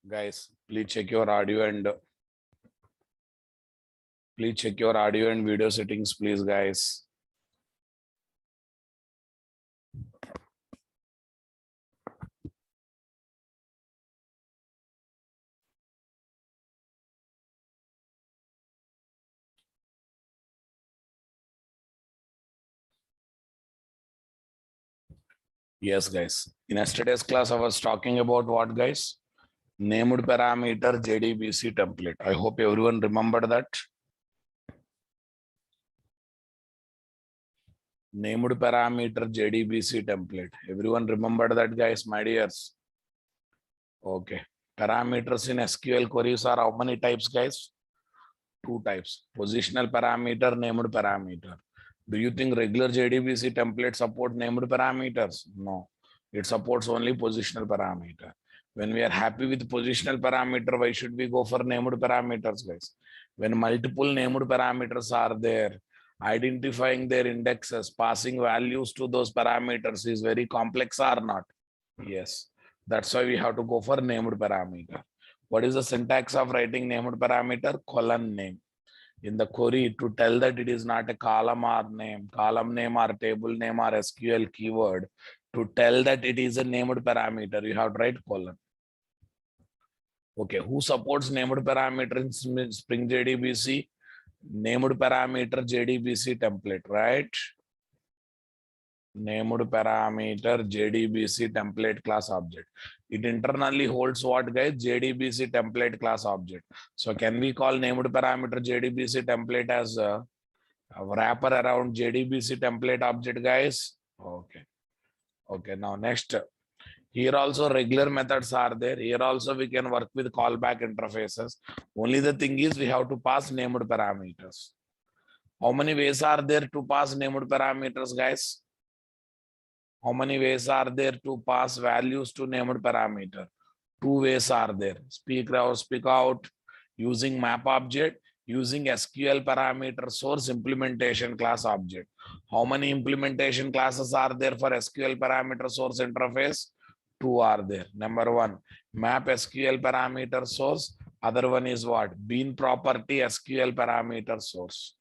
Guys, please check your audio and video settings, please, guys. Yes, guys. In yesterday's class, I was talking about what, guys? Named parameter JDBC template. I hope everyone remembered that. Named parameter JDBC template. Everyone remembered that, guys, my dears? Okay. Parameters in SQL queries are how many types, guys? Two types. Positional parameter, named parameter. Do you think regular JDBC template support named parameters? No. It supports only positional parameter. When we are happy with positional parameter, why should we go for named parameters, guys? When multiple named parameters are there, identifying their indexes, passing values to those parameters is very complex or not? Yes. That's why we have to go for named parameter. What is the syntax of writing named parameter? Column name. In the query, to tell that it is not a column name or table name or SQL keyword, to tell that it is a named parameter, you have to write colon. Okay, who supports named parameter in Spring JDBC? Named parameter JDBC template, right? Named parameter JDBC template class object. It internally holds what, guys? JDBC template class object. So can we call named parameter JDBC template as a wrapper around JDBC template object, guys? Okay. Okay, now next. Here also regular methods are there. Here also we can work with callback interfaces. Only the thing is we have to pass named parameters. How many ways are there to pass named parameters, guys? How many ways are there to pass values to named parameter? Two ways are there. Speak out using map object, using SQL parameter source implementation class object. How many implementation classes are there for SQL parameter source interface? Two are there. Number one, map SQL parameter source. Other one is what? Bean property SQL parameter source.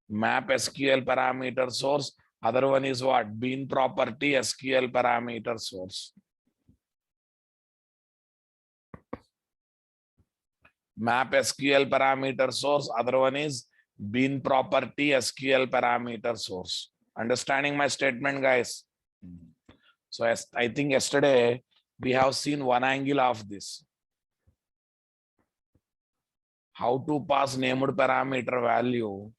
Map SQL parameter source. Other one is what? Bean property SQL parameter source. Map SQL parameter source. Other one is bean property SQL parameter source. Understanding my statement, guys? So as I think yesterday we have seen one angle of this. How to pass named parameter value.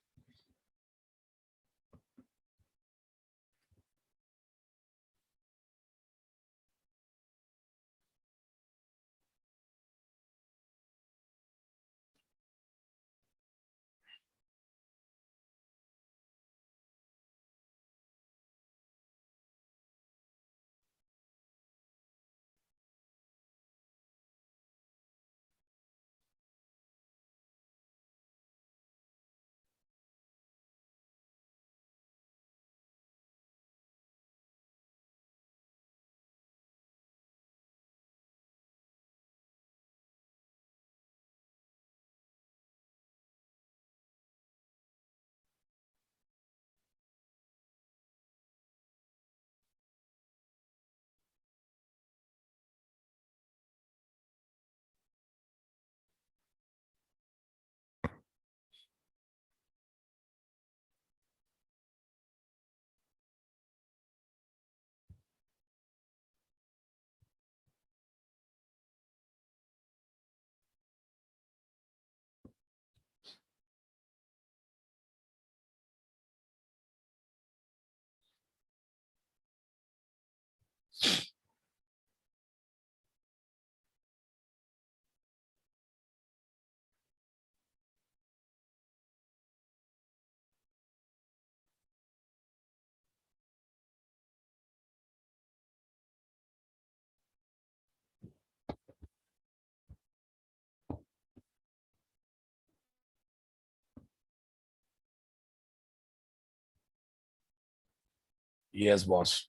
Yes, boss.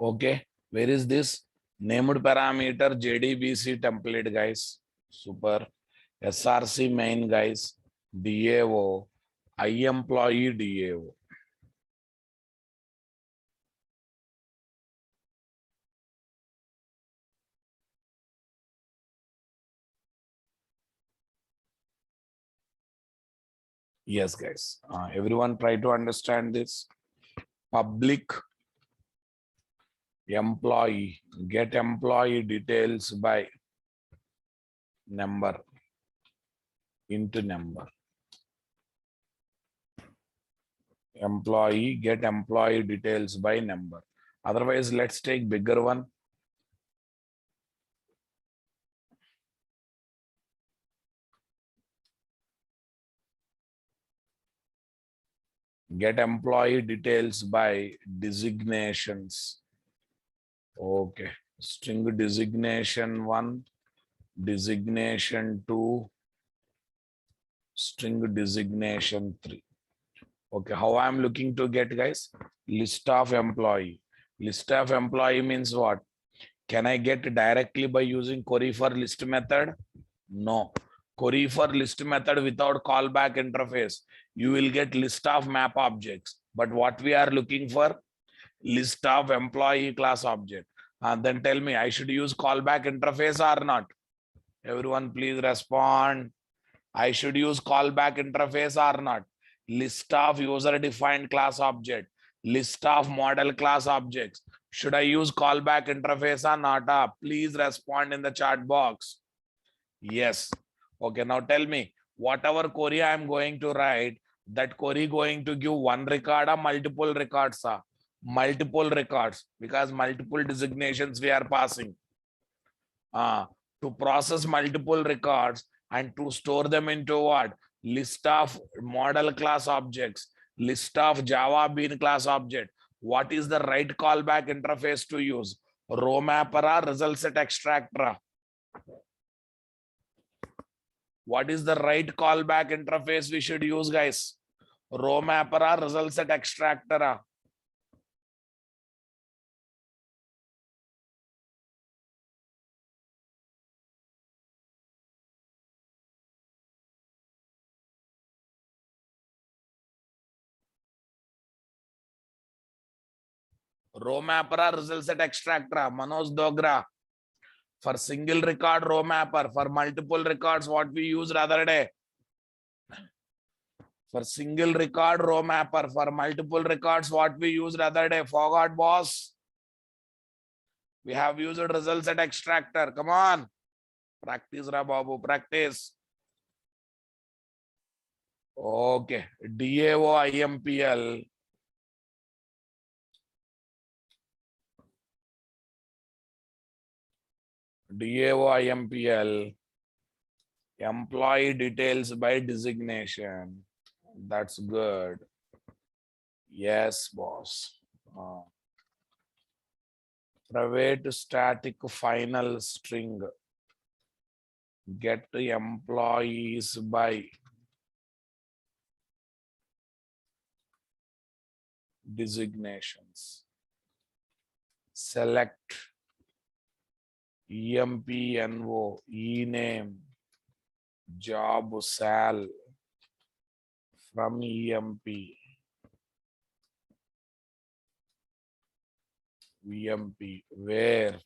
Okay, where is this? Named parameter JDBC template, guys. Super. SRC main, guys. DAO. IEmployee DAO. Yes, guys. Everyone try to understand this. Public employee, get employee details by number into number. Employee, get employee details by number. Otherwise, let's take bigger one. Get employee details by designations. Okay. String designation 1, designation 2, string designation 3. Okay, how I'm looking to get, guys? List of employee. List of employee means what? Can I get directly by using query for list method? No. Query for list method without callback interface. You will get list of map objects. But what we are looking for? List of employee class object. And then tell me, I should use callback interface or not? Everyone please respond. I should use callback interface or not? List of user defined class object. List of model class objects. Should I use callback interface or not? Please respond in the chat box. Yes. Okay, now tell me, whatever query I am going to write, that query going to give one record or multiple records? Multiple records, because multiple designations we are passing. To process multiple records and to store them into what? List of model class objects, list of Java Bean class object. What is the right callback interface to use? Row mapper or result set extractor? What is the right callback interface we should use, guys? Row mapper or result set extractor? Row mapper or result set extractor? Manoj Dogra. For single record, row mapper. For multiple records, what we use rather day? For single record, row mapper. For multiple records, what we use rather day? Forgot, boss. We have used result set extractor. Come on. Practice, Ra Babu. Practice. Okay. DAO IMPL. DAO IMPL. Employee details by designation. That's good. Yes, boss. Private static final string. Get the employees by designations. Select EMPNO, ename, job sal from EMP. EMP, where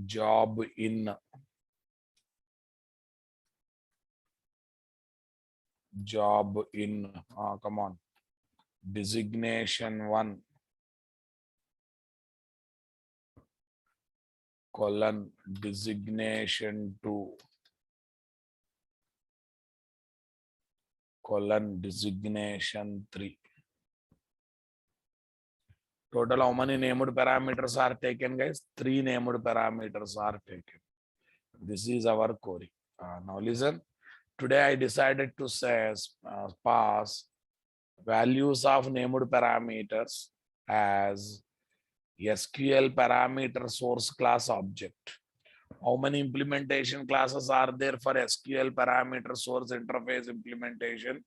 job in, come on, designation 1 colon designation 2 colon designation 3. Total how many named parameters are taken, guys? 3 named parameters are taken. This is our query. Now listen, today I decided to say pass values of named parameters as SQL parameter source class object. How many implementation classes are there for SQL parameter source interface implementation?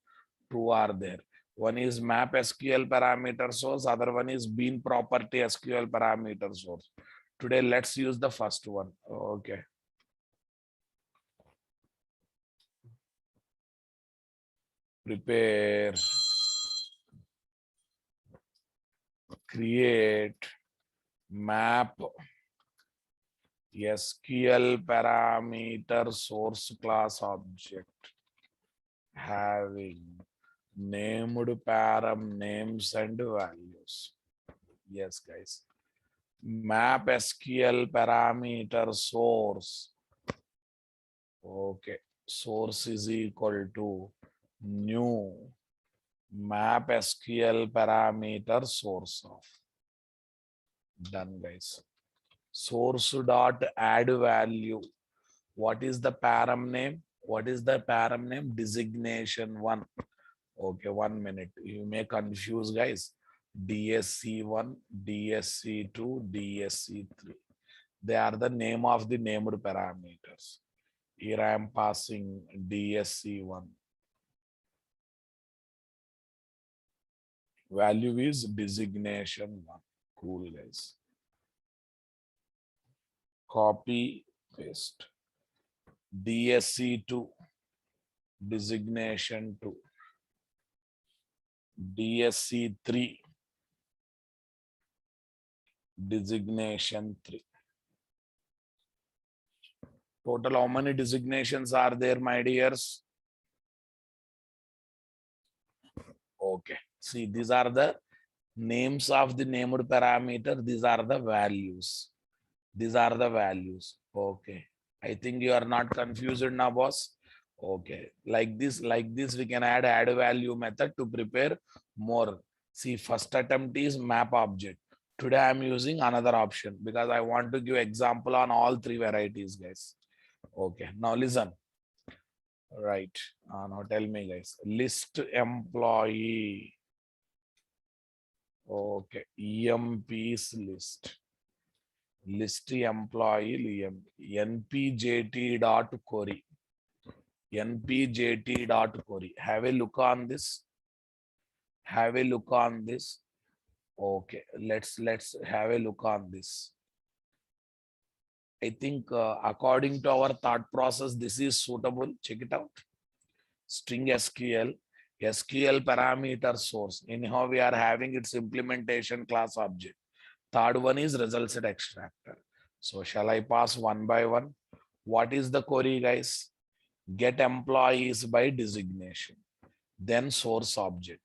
2 are there. One is map SQL parameter source, other one is bean property SQL parameter source. Today let's use the first one. Okay. Prepare, create map SQL parameter source class object having named param names and values. Yes, guys. Map SQL parameter source. Okay. Source is equal to new map SQL parameter source of. Done, guys. Source dot add value. What is the param name? What is the param name? Designation 1. Okay, 1 minute. You may confuse, guys. DSC1, DSC2, DSC3. They are the name of the named parameters. Here I am passing DSC1. Value is designation 1. Cool, guys. Copy, paste. DSC2, designation 2. DSC3, designation 3. Total how many designations are there, my dears? Okay. See, these are the names of the named parameter. These are the values. These are the values. Okay. I think you are not confused now, boss. Okay. Like this, we can add value method to prepare more. See, first attempt is map object. Today I am using another option because I want to give example on all 3 varieties, guys. Okay. Now listen. Right. Now tell me, guys. List employee. Okay. EMP's list. List employee npjt.query. npjt.query. Have a look on this. Have a look on this. Okay. Let's have a look on this. I think according to our thought process, this is suitable. Check it out. String SQL, SQL parameter source. Anyhow, we are having its implementation class object. Third one is result set extractor. So shall I pass one by one? What is the query, guys? Get employees by designation. Then source object.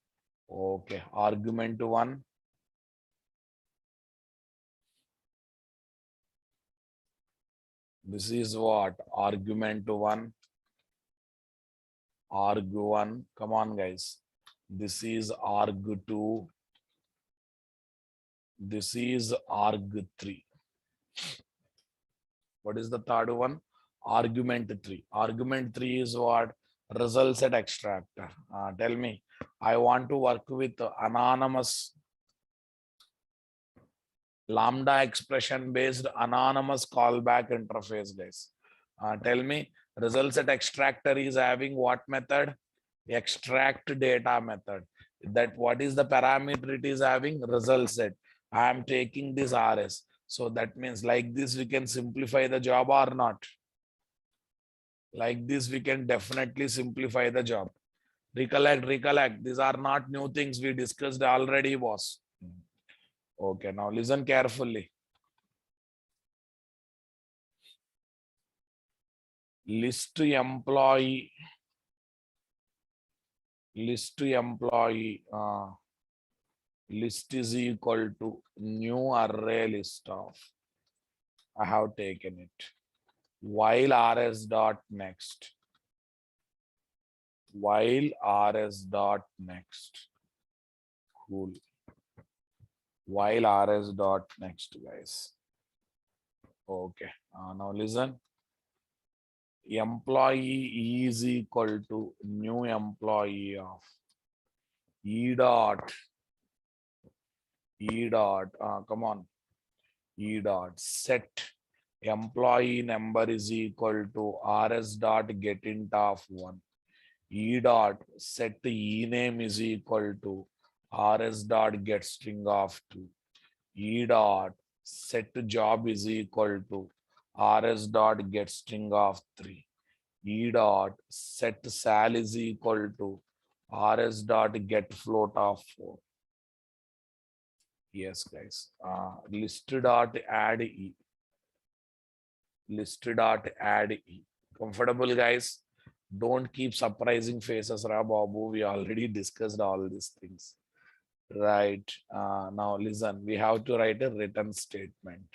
Okay. Argument 1. This is what? Argument 1. Arg1. Come on, guys. This is arg2. This is arg3. What is the third one? Argument 3. Argument 3 is what? Result set extractor. Tell me. I want to work with anonymous lambda expression based anonymous callback interface, guys. Tell me, result set extractor is having what method? Extract data method. That what is the parameter it is having? Result set. I am taking this RS. So that means like this we can simplify the job or not? Like this we can definitely simplify the job. Recollect. These are not new things we discussed already, boss. Okay, now listen carefully. List employee. List is equal to new array list of. I have taken it. While rs dot next. While rs dot next. Cool. While rs dot next, guys. Okay. Now listen. Employee is equal to new employee of e dot. Come on. E dot set employee number is equal to rs dot get int of 1. E dot set E name is equal to rs dot get string of 2. E dot set job is equal to rs dot get string of 3. E dot set sal is equal to rs dot get float of 4. Yes, guys. List dot add E. List dot add E. Comfortable, guys? Don't keep surprising faces, Ra Babu. We already discussed all these things. Right. Now listen, we have to write a return statement.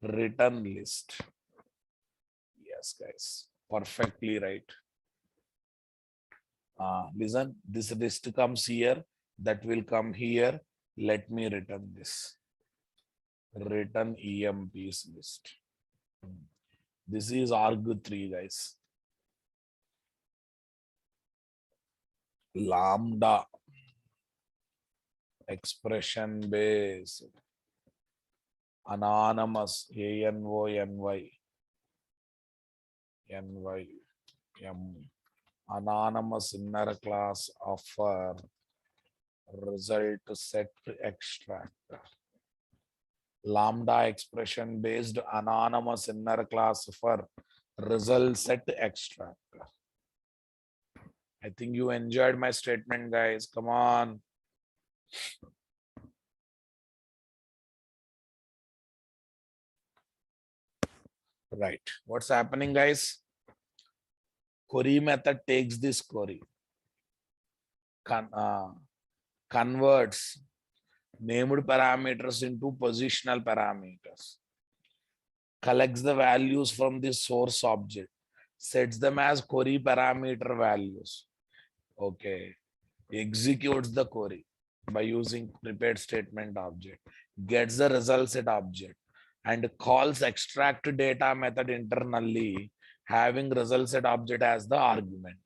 Return list. Yes, guys. Perfectly right. Listen, this list comes here. That will come here. Let me return this. Return EMP's list. This is arg3, guys. Lambda expression based anonymous ANONY anonymous inner class offer result set extract. Lambda expression based anonymous inner class for result set extract. I think you enjoyed my statement, guys. Come on. Right. What's happening, guys? Query method takes this query, converts named parameters into positional parameters, collects the values from the source object, sets them as query parameter values. Okay. Executes the query by using prepared statement object, gets the result set object, and calls extract data method internally, having result set object as the argument.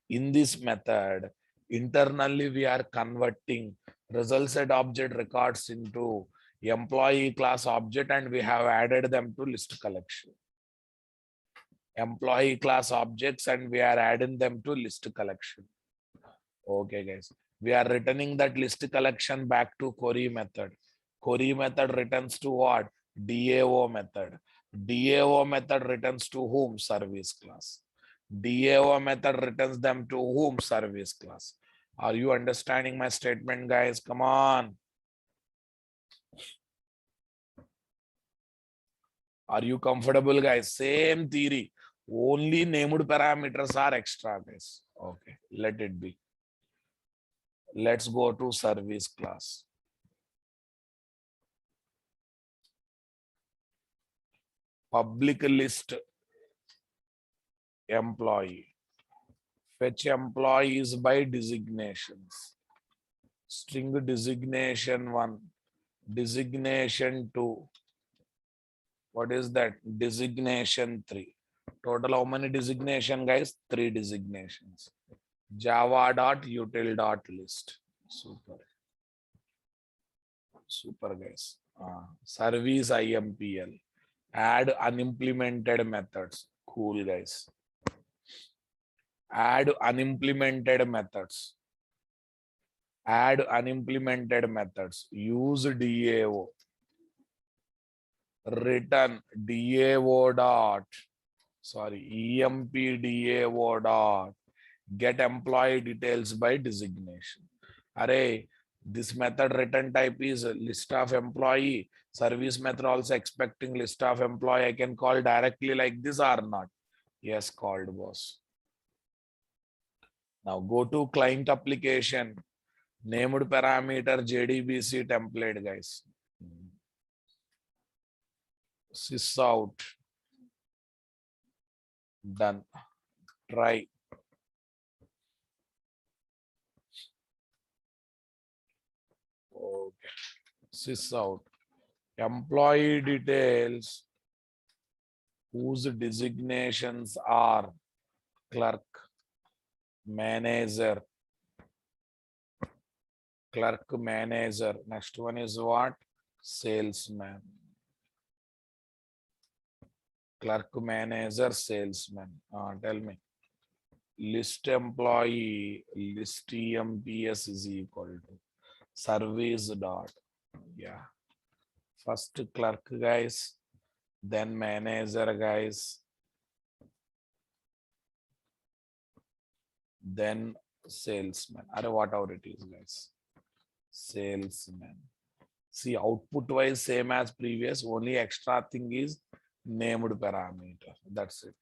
In this method, internally we are converting result set object records into employee class object, and we have added them to list collection. Employee class objects, and we are adding them to list collection. Okay, guys. We are returning that list collection back to query method. Query method returns to what? DAO method. DAO method returns to whom? Service class. DAO method returns them to whom? Service class. Are you understanding my statement, guys? Come on. Are you comfortable, guys? Same theory. Only named parameters are extra, guys. Okay, let it be. Let's go to service class. Public list employee. Fetch employees by designations. String designation 1, designation 2. What is that? Designation 3. Total how many designation, guys? 3 designations. Java.util.list. Super. Super, guys. Service IMPL. Add unimplemented methods. Cool, guys. Add unimplemented methods. Add unimplemented methods. Use DAO. Return DAO dot. Sorry, EMP DAO dot. Get employee details by designation. Array, this method return type is list of employee. Service method also expecting list of employee. I can call directly like this or not? Yes, called, boss. Now go to client application. Named parameter JDBC template, guys. Sys out. Done. Try. Okay. Sys out. Employee details whose designations are clerk, manager, clerk, manager. Next one is what? Salesman. Clerk, manager, salesman. Tell me. list employee list emps is equal to service dot, yeah, first clerk guys, then manager guys, then salesman, or whatever it is guys, salesman. See, output wise same as previous, only extra thing is named parameter, that's it.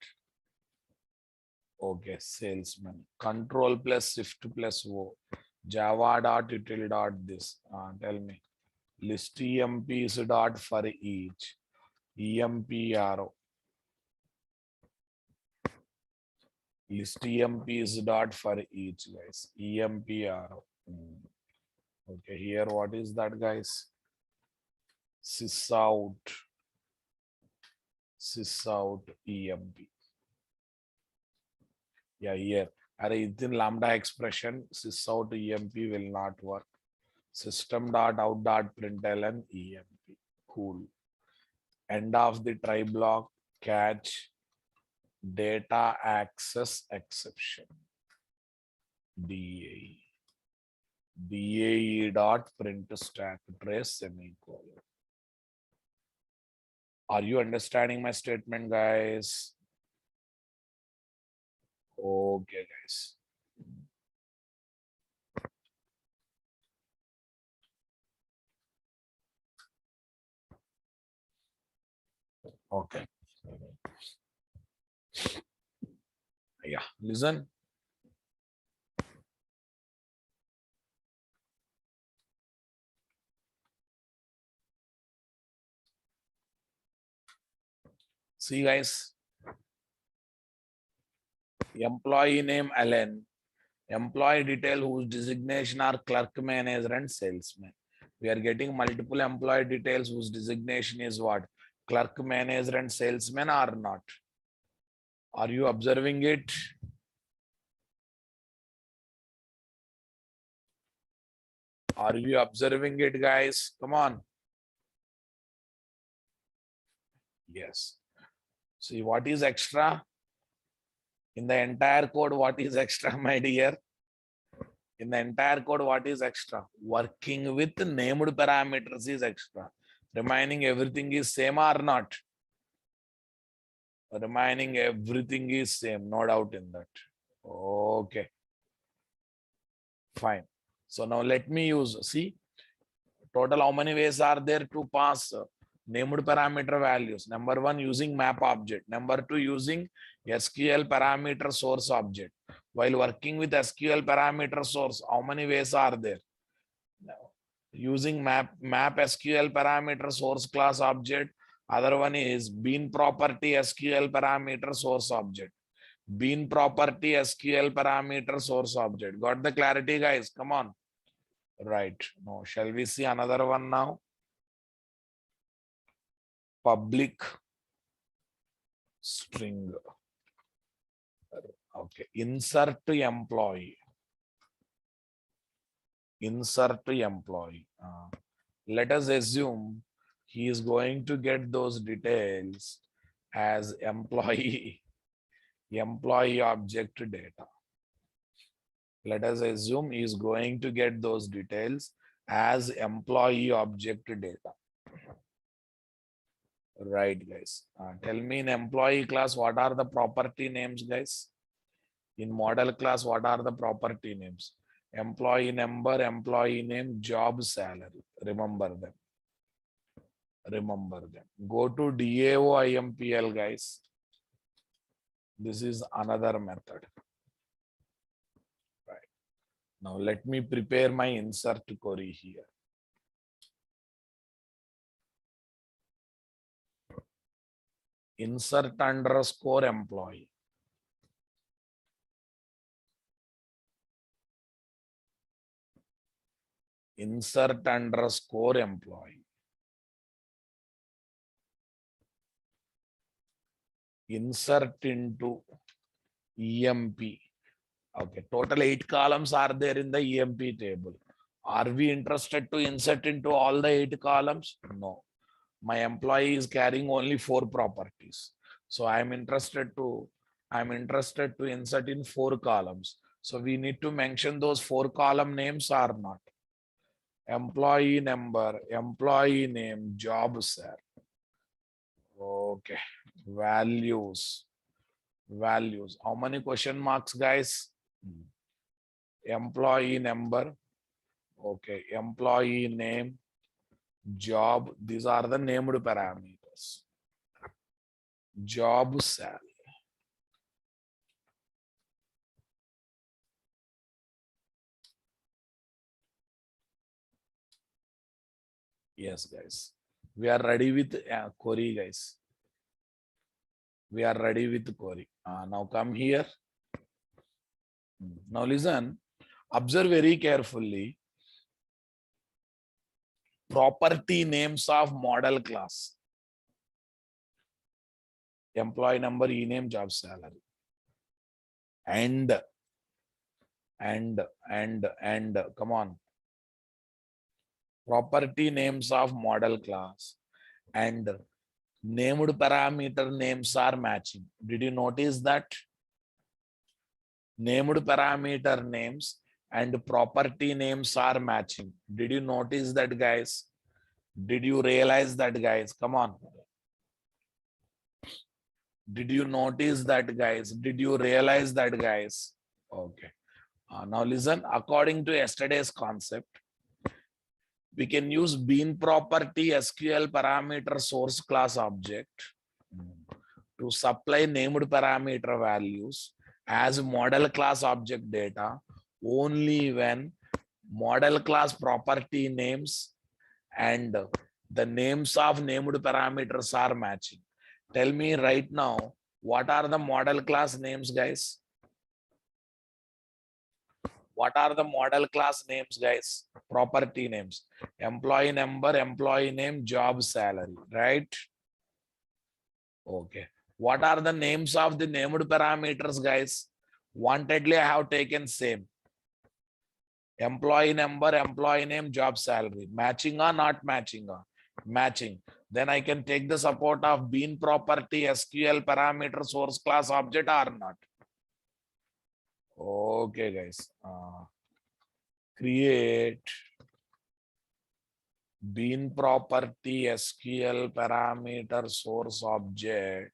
Okay, salesman, control plus shift plus o, java dot util dot this, tell me, list emps dot for each, empro, list emps dot for each guys, empro. Okay, here what is that guys? Sysout emp. Yeah, here. In lambda expression, sysout emp will not work. System dot out dot println emp. Cool. End of the try block, catch data access exception. DAE. DAE dot print stack trace semicolon. Are you understanding my statement, guys? Okay, guys. Okay. Yeah, listen. See, guys. Employee name Alan. Employee detail whose designation are clerk, manager, and salesman. We are getting multiple employee details whose designation is what? Clerk, manager, and salesman or not? Are you observing it? Are you observing it, guys? Come on. Yes. See, what is extra? In the entire code, what is extra, my dear? In the entire code, what is extra? Working with named parameters is extra. Remaining everything is same or not? Remaining everything is same, no doubt in that. Okay. Fine. So now let me use, see, total how many ways are there to pass named parameter values? Number one, using map object. Number two, using SQL parameter source object. While working with SQL parameter source, how many ways are there? Using map SQL parameter source class object. Other one is bean property SQL parameter source object. Bean property SQL parameter source object. Got the clarity, guys? Come on. Right. Now, shall we see another one now? Public string. Okay. Insert employee. Insert employee. Let us assume he is going to get those details as employee object data. Let us assume he is going to get those details as employee object data. Right, guys. Tell me in employee class, what are the property names, guys? In model class, what are the property names? Employee number, employee name, job, salary. Remember them. Remember them. Go to DAO IMPL, guys. This is another method. Right. Now let me prepare my insert query here. Insert underscore employee. Insert underscore employee. Insert into EMP. Okay, total 8 columns are there in the EMP table. Are we interested to insert into all the 8 columns? No. My employee is carrying only 4 properties. So I'm interested I'm interested to insert in 4 columns. So we need to mention those 4 column names or not. Employee number, employee name, job sir. Okay. Values. Values. How many question marks, guys? Employee number. Okay. Employee name, job. These are the named parameters. Job salary. Yes, guys. We are ready with query, guys. We are ready with query. Now come here. Now listen. Observe very carefully. Property names of model class. Employee number, e-name, job salary. And come on. Property names of model class and named parameter names are matching. Did you notice that? Named parameter names and property names are matching. Did you notice that, guys? Did you realize that, guys? Come on. Did you notice that, guys? Did you realize that, guys? Okay. Now listen, according to yesterday's concept, we can use bean property SQL parameter source class object to supply named parameter values as model class object data only when model class property names and the names of named parameters are matching. Tell me right now, what are the model class names, guys? What are the model class names, guys? Property names. Employee number, employee name, job salary, right? Okay. What are the names of the named parameters, guys? Wantedly, I have taken same. Employee number, employee name, job salary. Matching or not matching? Matching. Then I can take the support of bean property SQL parameter source class object or not. Okay, guys. Create bean property SQL parameter source object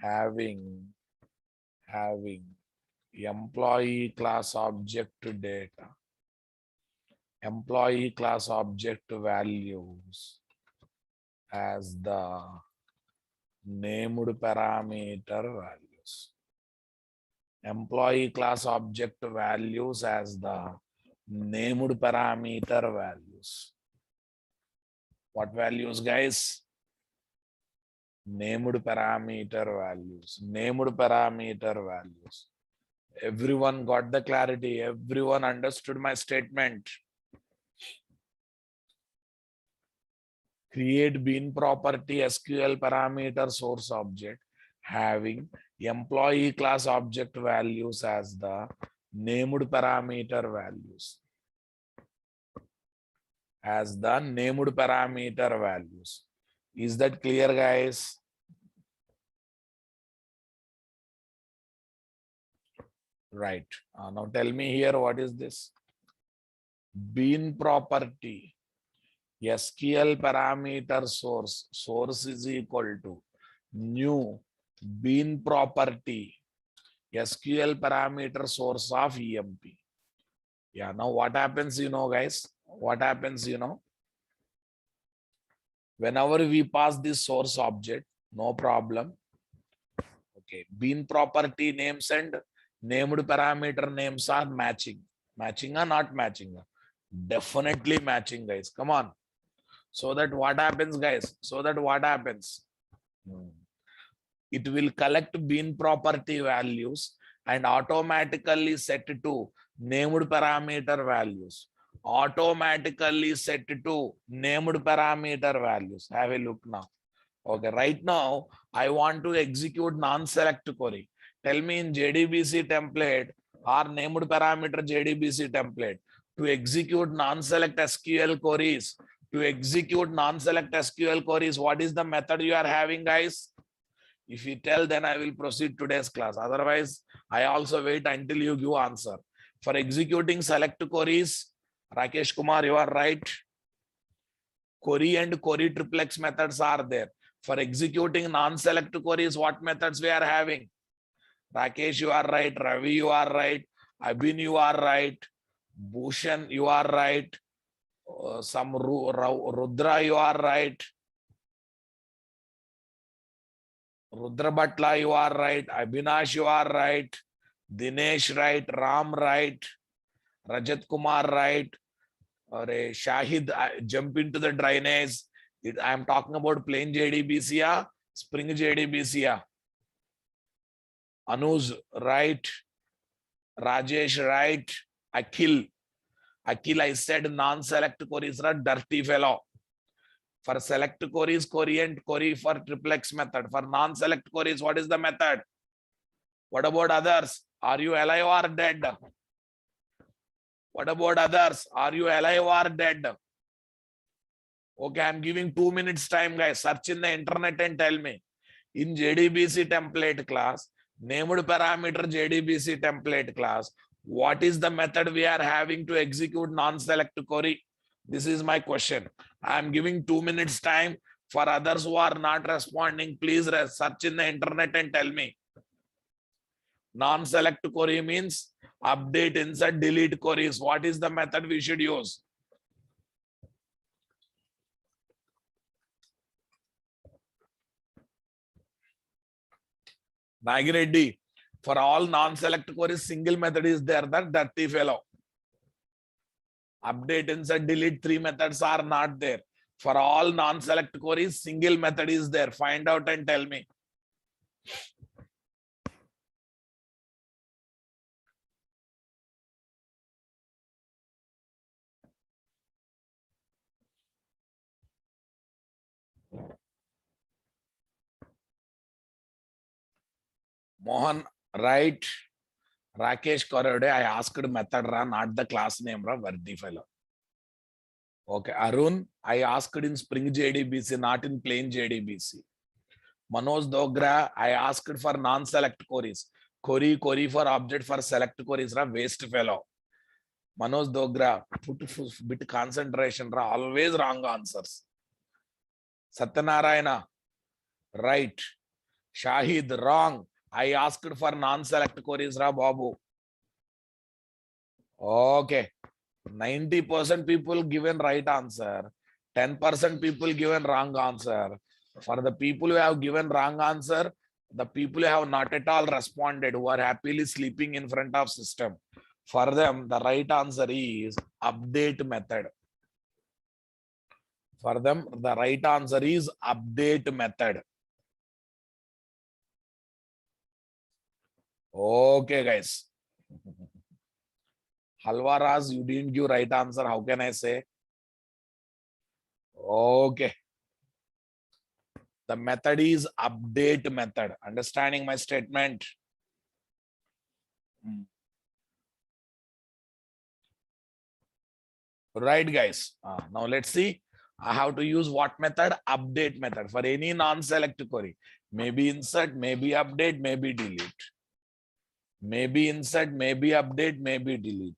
having employee class object data, employee class object values as the named parameter values. Employee class object values as the named parameter values. What values, guys? Named parameter values. Named parameter values. Everyone got the clarity. Everyone understood my statement. Create bean property SQL parameter source object having employee class object values as the named parameter values. As the named parameter values. Is that clear, guys? Right. Now tell me here, what is this? Bean property SQL parameter source. Source is equal to new bean property SQL parameter source of EMP. Yeah, now what happens, guys? What happens, whenever we pass this source object, no problem. Okay, bean property names and named parameter names are matching. Matching or not matching? Definitely matching, guys. Come on. So that what happens, guys? So that what happens? It will collect bean property values and automatically set to named parameter values. Automatically set to named parameter values. Have a look now. Okay, right now I want to execute non-select query. Tell me in JDBC template or named parameter JDBC template to execute non-select SQL queries. To execute non-select SQL queries, what is the method you are having, guys? If you tell, then I will proceed today's class. Otherwise, I also wait until you give answer. For executing select queries, Rakesh Kumar, you are right. Query and query triplex methods are there. For executing non-select queries, what methods we are having? Rakesh, you are right. Ravi, you are right. Abhin, you are right. Bhushan, you are right. Some Rudra, you are right. Rudra Bhatla, you are right. Abhinash, you are right. Dinesh, right. Ram, right. Rajat Kumar, right. Or Shahid, jump into the drainage. I am talking about plain JDBC, Spring JDBC. Anuj, right. Rajesh, right. Akhil, I said non-select queries are dirty fellow. For select queries, query and query for triplex method. For non-select queries, what is the method? What about others? Are you alive or dead? What about others? Are you alive or dead? Okay, I'm giving 2 minutes time, guys. Search in the internet and tell me. In JDBC template class, named parameter JDBC template class, what is the method we are having to execute non-select query? This is my question. I am giving 2 minutes time. For others who are not responding, please search in the internet and tell me. Non-select query means update, insert, delete queries. What is the method we should use? Nagireddy, for all non-select queries, single method is there, that dirty fellow. Update, insert, delete, 3 methods are not there. For all non-select queries, single method is there. Find out and tell me. Mohan, right. Rakesh Korode, I asked method, not the class name, worthy fellow. Okay, Arun, I asked in Spring JDBC, not in plain JDBC. Manoj Dogra, I asked for non-select queries. Query for object for select queries, waste fellow. Manoj Dogra, put bit concentration, always wrong answers. Satyanarayana, right. Shahid, wrong. I asked for non-select queries, Babu. Okay. 90% people given right answer. 10% people given wrong answer. For the people who have given wrong answer, the people who have not at all responded, who are happily sleeping in front of system, for them, the right answer is update method. For them, the right answer is update method. Okay, guys. Halwaraz, you didn't give right answer. How can I say? Okay. The method is update method. Understanding my statement? Right, guys. Now let's see. I have to use what method? Update method for any non-select query. Maybe insert, maybe update, maybe delete. Maybe insert, maybe update, maybe delete.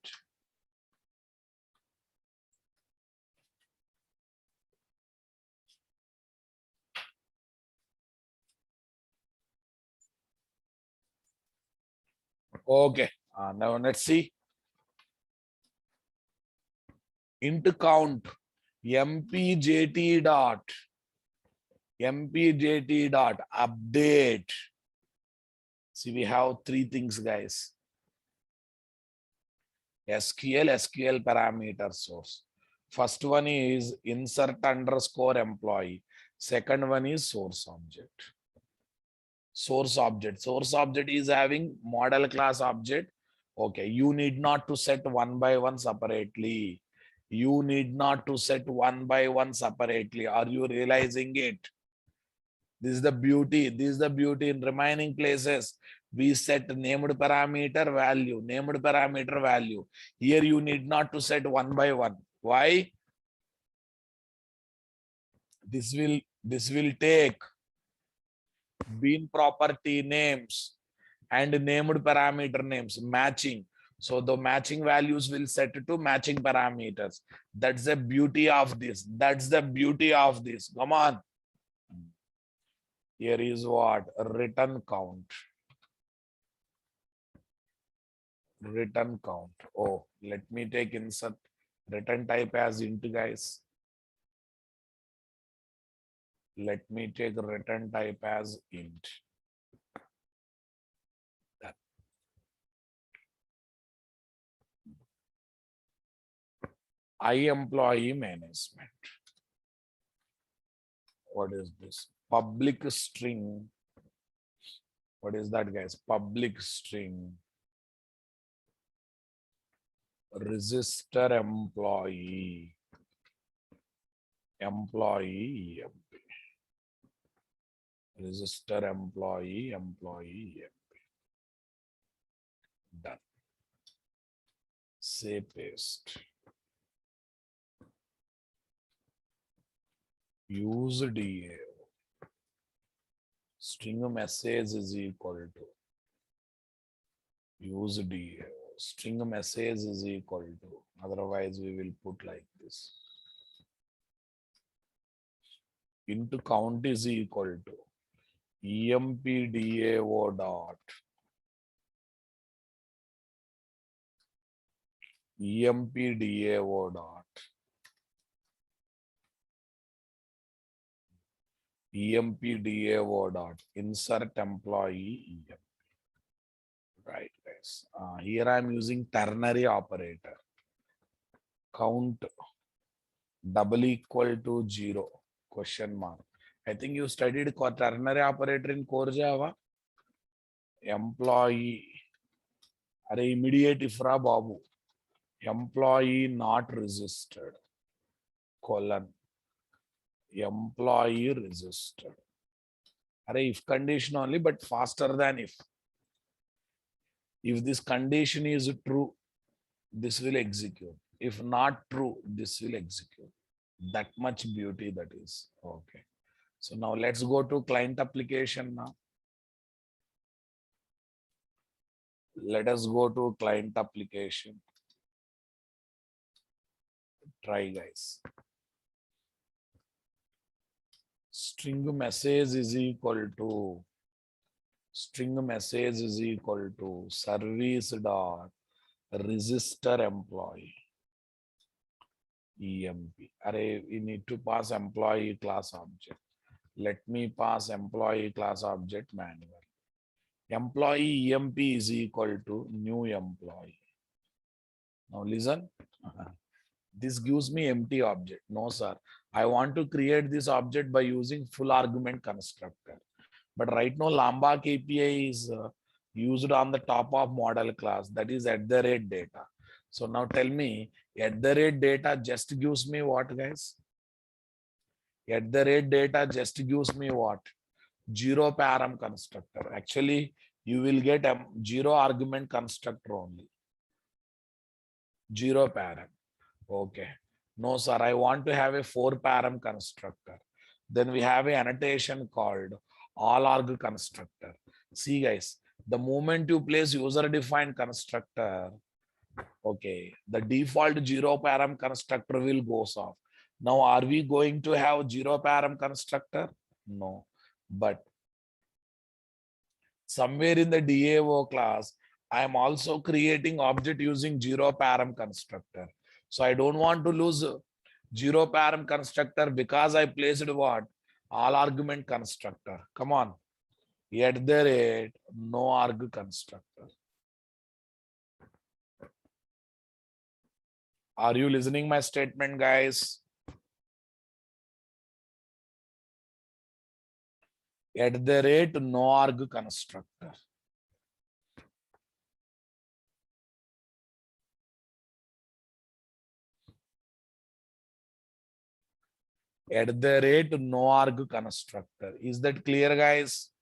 Okay. Now let's see. Int count mpjt dot update. See, we have 3 things, guys. SQL parameter source. First one is insert underscore employee. Second one is source object. Source object is having model class object. Okay, you need not to set one by one separately. You need not to set one by one separately. Are you realizing it? This is the beauty. This is the beauty. In remaining places, we set named parameter value. Here you need not to set one by one. Why? This will take Bean property names and named parameter names matching. So the matching values will set to matching parameters. That's the beauty of this. That's the beauty of this. Come on. Here is what? Return count. Return count. Oh, let me take insert return type as int, guys. Let me take return type as int. Employee management. What is this? Public string. What is that, guys? Public string. Register employee. Employee. Register employee. Employee. Done. Say paste. Use DA. String message is equal to. Use DA. String message is equal to. Otherwise, we will put like this. Into count is equal to empdao dot empdao dot empdao dot insert employee emp. Right, guys. Here I am using ternary operator. Count double equal to 0 question mark. I think you studied ternary operator in core Java. Employee. Are immediate ifra babu. Employee not registered. Colon. Employee registered. Are if condition only, but faster than if. If this condition is true, this will execute. If not true, this will execute. That much beauty that is. Okay. So now let's go to client application now. Let us go to client application. Try, guys. String message is equal to service dot register employee emp. Array, we need to pass employee class object. Let me pass employee class object manual. Employee emp is equal to new employee. Now listen. This gives me empty object. No, sir. I want to create this object by using full argument constructor. But right now, Lambda API is used on the top of model class. That is @data. So now tell me, @data just gives me what, guys? @data just gives me what? 0 param constructor. Actually, you will get a 0 argument constructor only. 0 param. Okay. No, sir, I want to have a 4 param constructor. Then we have an annotation called all arg constructor. See, guys, the moment you place user defined constructor, okay, the default 0 param constructor will go off. Now, are we going to have 0 param constructor? No, but somewhere in the DAO class, I am also creating object using 0 param constructor. So I don't want to lose 0 param constructor because I placed what? All argument constructor. Come on. No arg constructor. Are you listening my statement, guys? No arg constructor. No arg constructor. Is that clear, guys?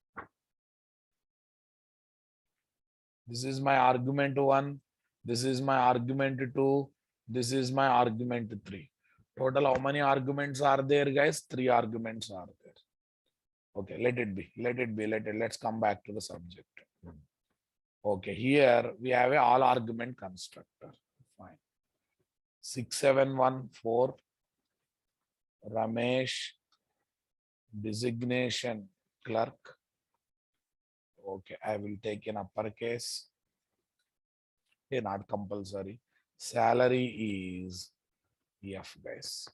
This is my argument 1. This is my argument 2. This is my argument 3. Total, how many arguments are there, guys? 3 arguments are there. Okay, let it be. Let's come back to the subject. Okay, here we have a all argument constructor. Fine. 6714 Ramesh designation clerk. Okay, I will take in uppercase. Okay, not compulsory. Salary is F, guys.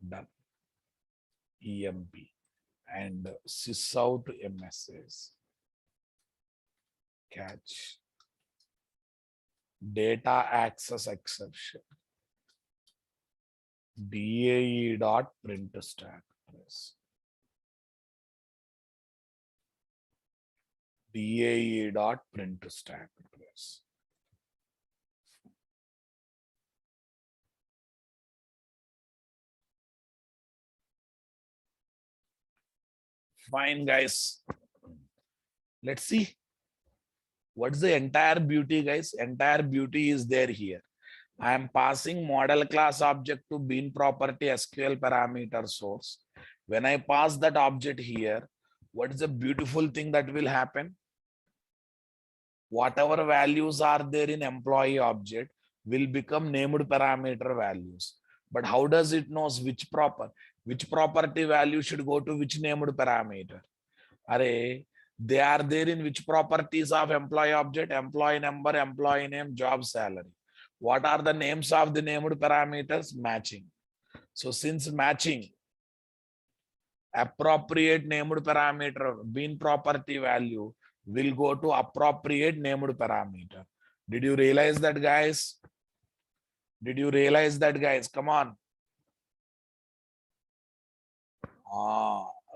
Done. EMP and sys out MSS. Catch. Data access exception. DAE dot print stack. Yes. DAE dot print stack. Yes. Fine, guys. Let's see. What's the entire beauty, guys? Entire beauty is there here. I am passing model class object to bean property SQL parameter source. When I pass that object here, what is the beautiful thing that will happen? Whatever values are there in employee object will become named parameter values. But how does it knows which property value should go to which named parameter? Array, they are there in which properties of employee object? Employee number, employee name, job, salary. What are the names of the named parameters? Matching. So since matching, appropriate named parameter bean property value will go to appropriate named parameter. Did you realize that, guys? Did you realize that, guys? Come on.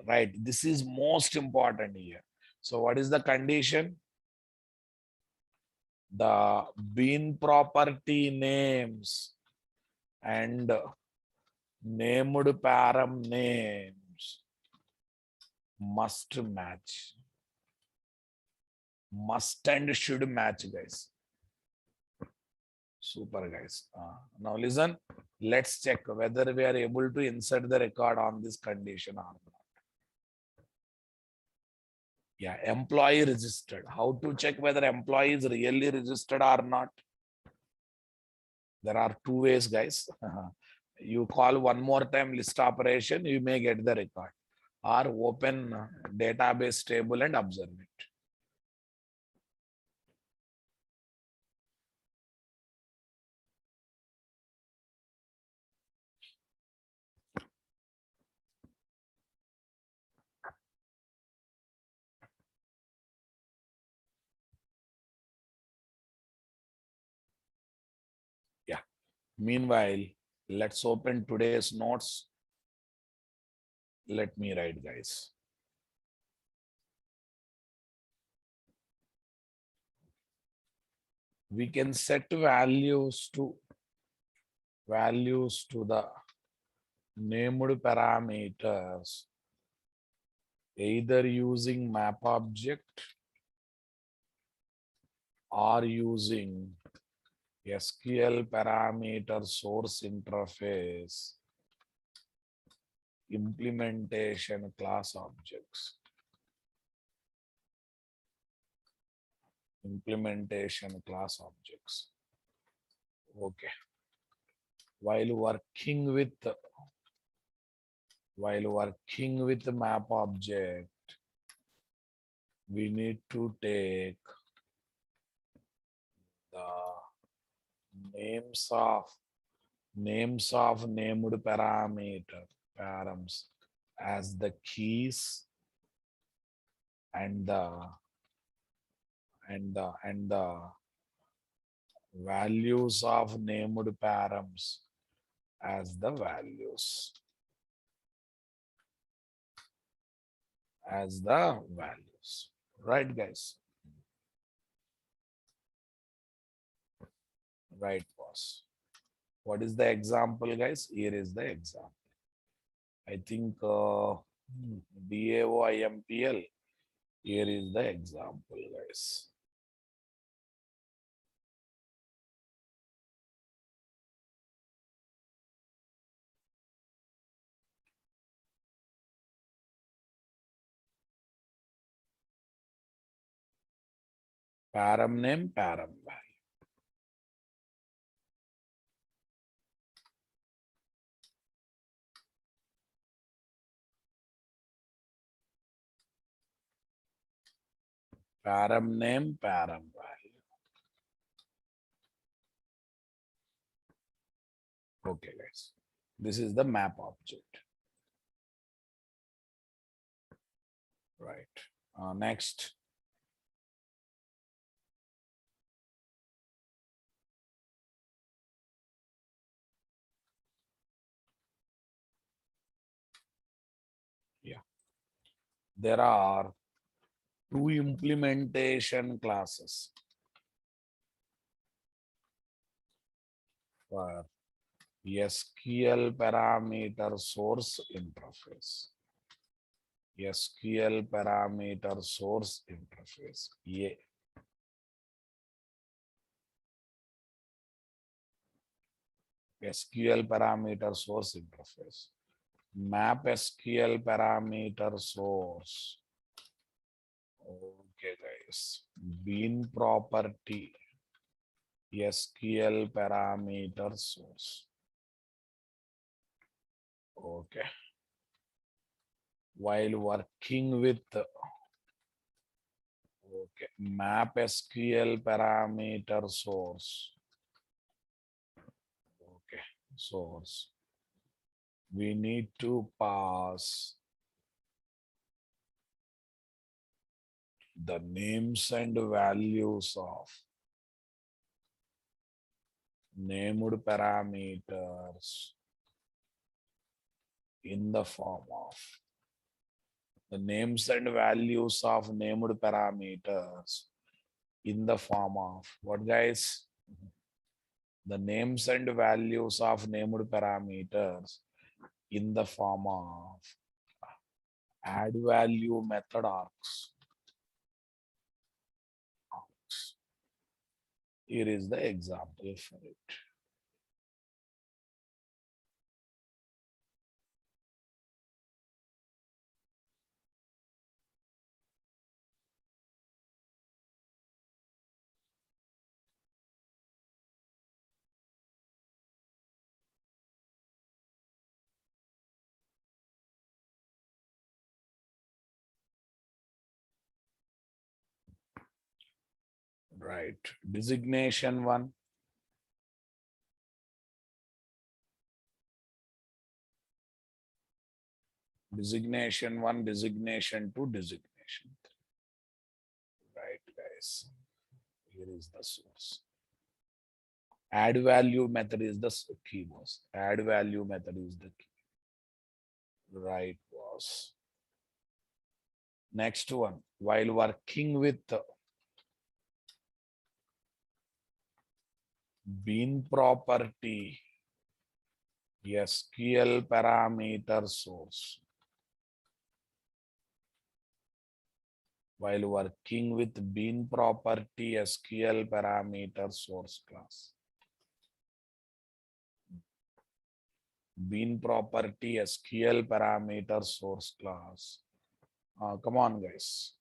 Right. This is most important here. So what is the condition? The bean property names and named param names must match. Must and should match, guys. Super, guys. Now listen, let's check whether we are able to insert the record on this condition or not. Yeah, employee registered. How to check whether employee is really registered or not? There are two ways, guys. You call one more time list operation, you may get the record. Or open database table and observe it. Yeah. Meanwhile, let's open today's notes. Let me write, guys. We can set values to the named parameters either using map object or using SQL parameter source interface implementation class objects. Implementation class objects. Okay. While working with the map object, we need to take the names of named parameter params as the keys and the values of named params as the values. Right, guys? Right, boss. What is the example, guys? Here is the example. I think DAOIMPL. Here is the example, guys. param name, param value. Param name, param value. Okay, guys. This is the map object. Right. Next. Yeah. There are two implementation classes for SQL parameter source interface. SQL parameter source interface. Yeah. SQL parameter source interface. Map SQL parameter source. Okay, guys. Bean property. SQL parameter source. Okay. While working with map SQL parameter source. Okay, source. We need to pass the names and values of named parameters in the form of the names and values of named parameters in the form of what, guys? The names and values of named parameters in the form of add value method arcs. Here is the example for it. Right. Designation one. Designation one, designation two, designation three. Right, guys. Here is the source. Add value method is the key, boss. Add value method is the key. Right, boss. Next one. While working with bean property, SQL parameter source. While working with bean property SQL parameter source class. Bean property SQL parameter source class. Come on, guys.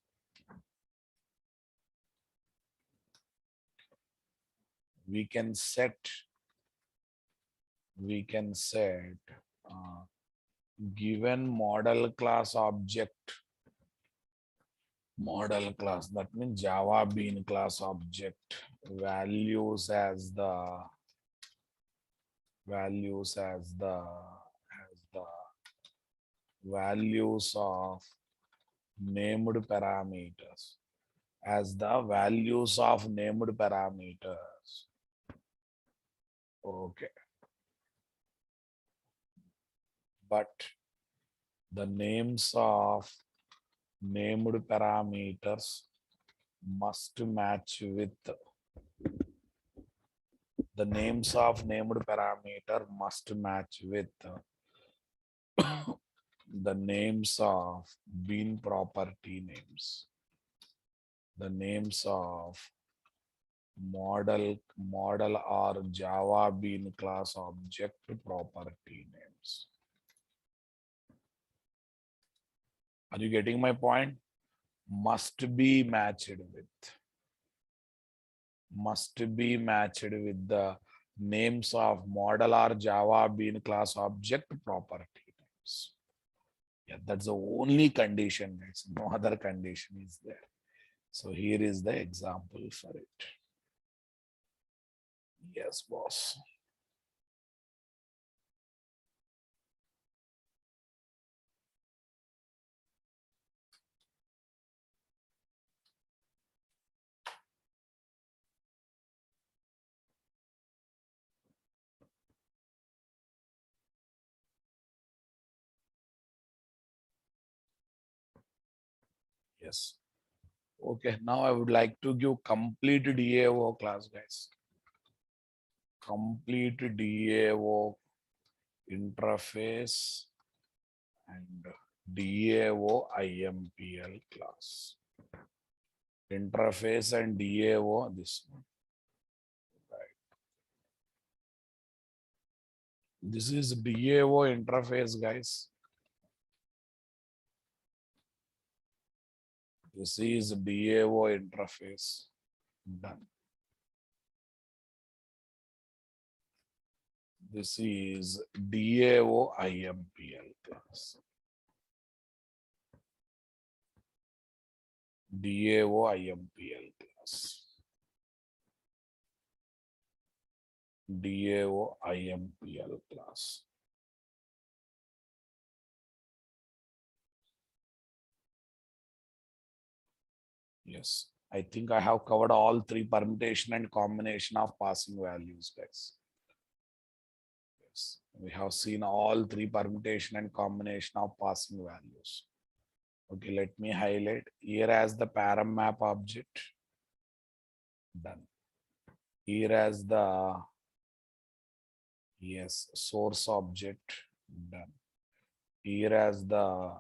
We can set given model class object. Model class, that means Java bean class object values as the values of named parameters as the values of named parameters. Okay. But the names of named parameters must match with the names of named parameter must match with the names of bean property names. The names of model or Java bean class object property names. Are you getting my point? Must be matched with. must be matched with the names of model or Java bean class object property names. Yeah, that's the only condition. Guys. No other condition is there. So here is the example for it. Yes, boss. Yes. Okay, now I would like to give complete DAO class, guys. Complete DAO interface and DAO IMPL class. Interface and DAO, this one. Right. This is DAO interface, guys. This is DAO interface. Done. This is DAO IMPL class. DAO IMPL class. DAO IMPL class. Yes, I think I have covered all three permutation and combination of passing values, guys. Yes, we have seen all three permutation and combination of passing values. Okay, let me highlight here as the param map object. Done. Here as the source object. Done. Here as the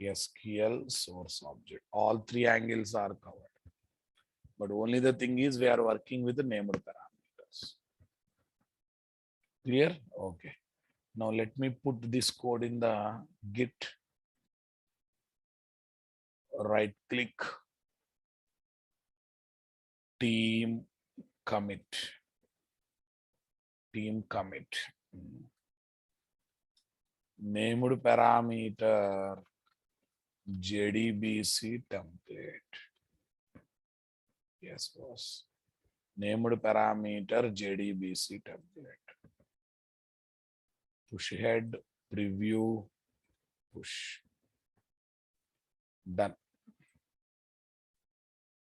SQL source object. All three angles are covered. But only the thing is we are working with the named parameters. Clear? Okay. Now let me put this code in the Git. Right click. Team commit. Team commit. Named parameter JDBC template. Yes, boss. Named parameter JDBC template. Push head, preview, push. Done.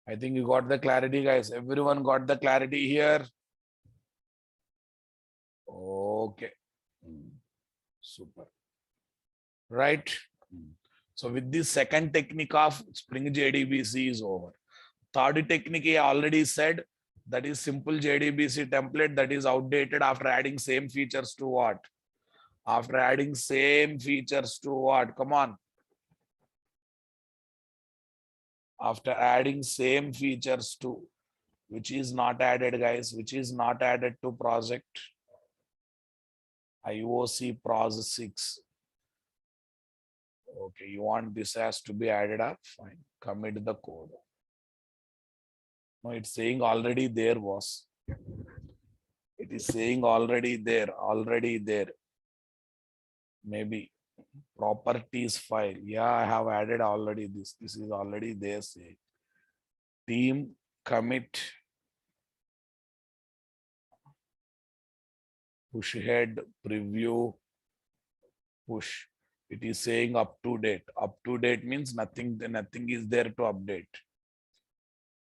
I think you got the clarity, guys. Everyone got the clarity here. Okay. Super. Right. So with this second technique of Spring JDBC is over. Third technique I already said, that is simple JDBC template that is outdated after adding same features to what? After adding same features to what? Come on. After adding same features to, which is not added, guys, which is not added to project IOC Pros 6. Okay, you want this has to be added up? Fine. Commit the code. No, it's saying already there was. It is saying already there. Maybe properties file. Yeah, I have added already this. This is already there saying. Team commit. Push head preview push. It is saying up to date. Up to date means nothing is there to update.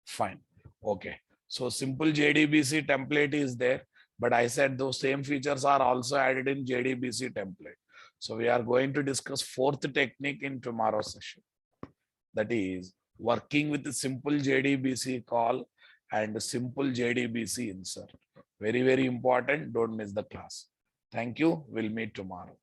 Fine. Okay. So simple JDBC template is there, but I said those same features are also added in JDBC template. So we are going to discuss fourth technique in tomorrow's session. That is working with the simple JDBC call and simple JDBC insert. Very, very important. Don't miss the class. Thank you. We'll meet tomorrow.